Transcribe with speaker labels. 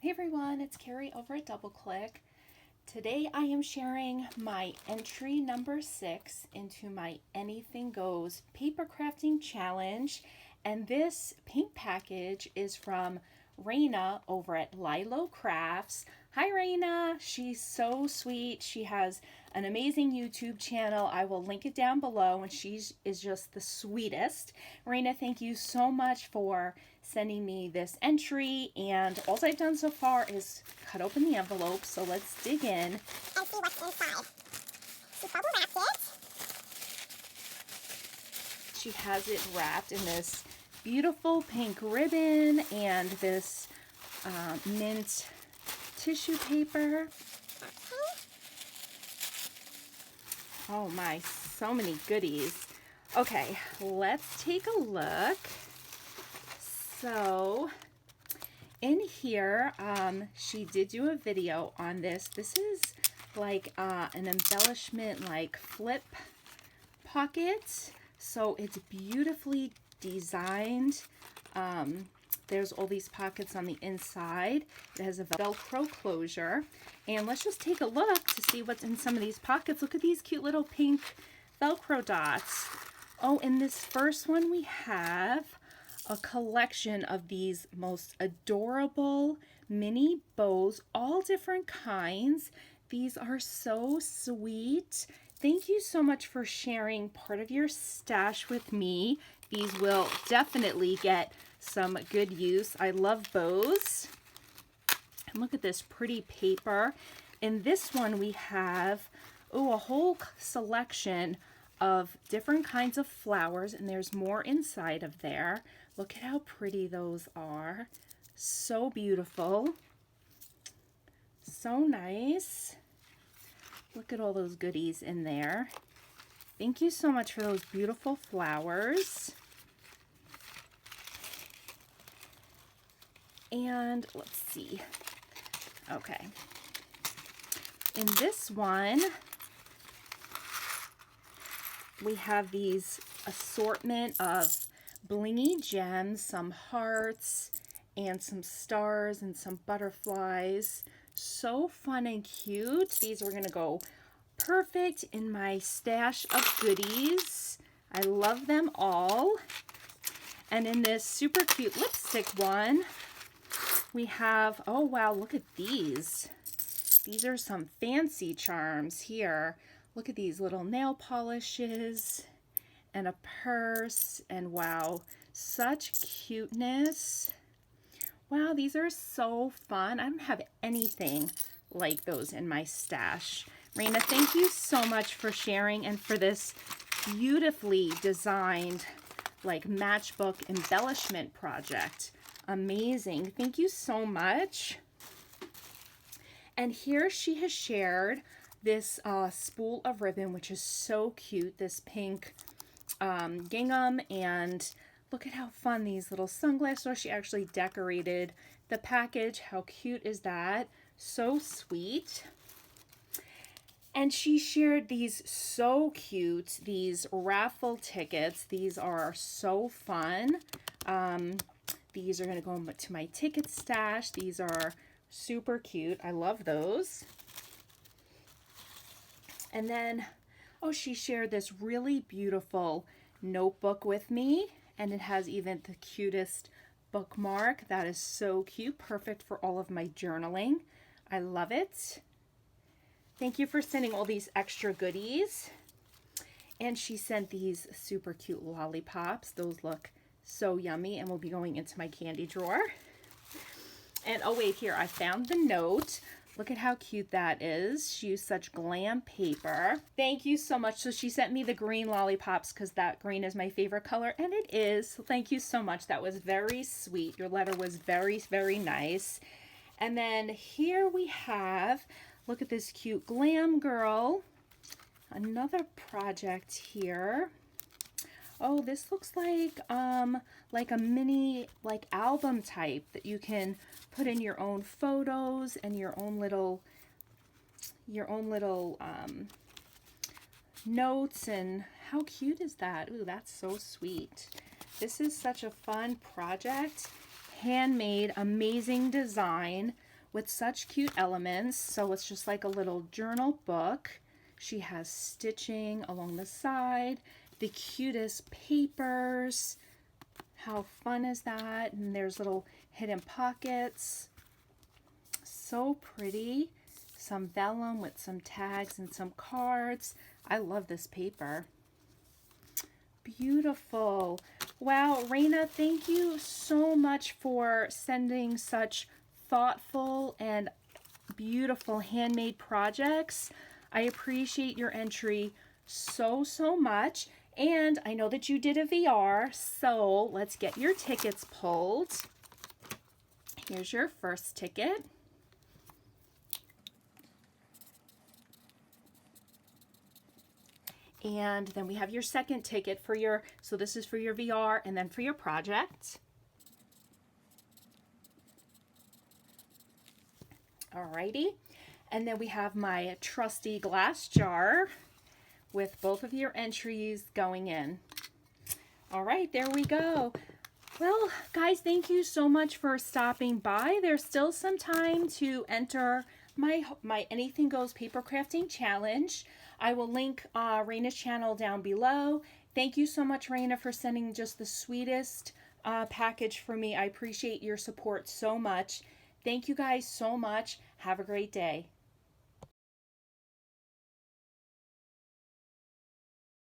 Speaker 1: Hey everyone, it's Carrie over at DoubleClick. Today I am sharing my entry number 6 into my Anything Goes paper crafting challenge, and this pink package is from Rana over at Lilo Crafts. Hi Rana, she's so sweet. She has an amazing YouTube channel. I will link it down below, and she is just the sweetest. Rana, thank you so much for sending me this entry, and all I've done so far is cut open the envelope, so let's dig in
Speaker 2: and see what's inside. She bubble wrapped it.
Speaker 1: She has it wrapped in this beautiful pink ribbon and this mint tissue paper. Oh my, so many goodies. Okay, let's take a look. So in here, she did do a video on this. This is like an embellishment, like flip pocket. So it's beautifully designed. There's all these pockets on the inside. It has a Velcro closure. And let's just take a look to see what's in some of these pockets. Look at these cute little pink Velcro dots. Oh, in this first one we have a collection of these most adorable mini bows, all different kinds. These are so sweet. Thank you so much for sharing part of your stash with me. These will definitely get some good use. I love bows. And look at this pretty paper. In this one we have a whole selection of different kinds of flowers, and there's more inside of there. Look at how pretty those are. So beautiful. So nice. Look at all those goodies in there. Thank you so much for those beautiful flowers. And let's see. Okay. In this one, we have these assortment of blingy gems, some hearts and some stars and some butterflies. So fun and cute. These are going to go perfect in my stash of goodies. I love them all. And in this super cute lipstick one, we have, oh wow, look at these. These are some fancy charms here. Look at these little nail polishes and a purse, and wow, such cuteness. Wow, these are so fun. I don't have anything like those in my stash. Rana, thank you so much for sharing and for this beautifully designed like matchbook embellishment project. Amazing. Thank you so much. And here she has shared this spool of ribbon, which is so cute, this pink gingham, and look at how fun these little sunglasses are. She actually decorated the package. How cute is that? So sweet. And she shared these so cute, these raffle tickets. These are so fun. These are going to go into my ticket stash. These are super cute. I love those. And then, oh, she shared this really beautiful notebook with me, and it has even the cutest bookmark. That is so cute. Perfect for all of my journaling. I love it. Thank you for sending all these extra goodies. And she sent these super cute lollipops. Those look so yummy and will be going into my candy drawer. And oh wait, here, I found the note. Look at how cute that is. She used such Glam paper. Thank you so much. So she sent me the green lollipops because that green is my favorite color, and it is. So thank you so much. That was very sweet. Your letter was very, very nice. And then here we have, look at this cute Glam girl. Another project here. Oh, this looks like a mini like album type that you can put in your own photos and your own little notes. And how cute is that? Ooh, that's so sweet. This is such a fun project. Handmade, amazing design with such cute elements. So it's just like a little journal book. She has stitching along the side, the cutest papers. How fun is that? And there's little hidden pockets. So pretty. Some vellum with some tags and some cards. I love this paper. Beautiful. Wow, Rana, thank you so much for sending such thoughtful and beautiful handmade projects. I appreciate your entry so, so much. And I know that you did a VR, so let's get your tickets pulled. Here's your first ticket. And then we have your second ticket for your, so this is for your VR and then for your project. Alrighty. And then we have my trusty glass jar with both of your entries going in. All right, there we go. Well, guys, thank you so much for stopping by. There's still some time to enter my Anything Goes Paper Crafting Challenge. I will link Rana's channel down below. Thank you so much, Rana, for sending just the sweetest package for me. I appreciate your support so much. Thank you guys so much. Have a great day.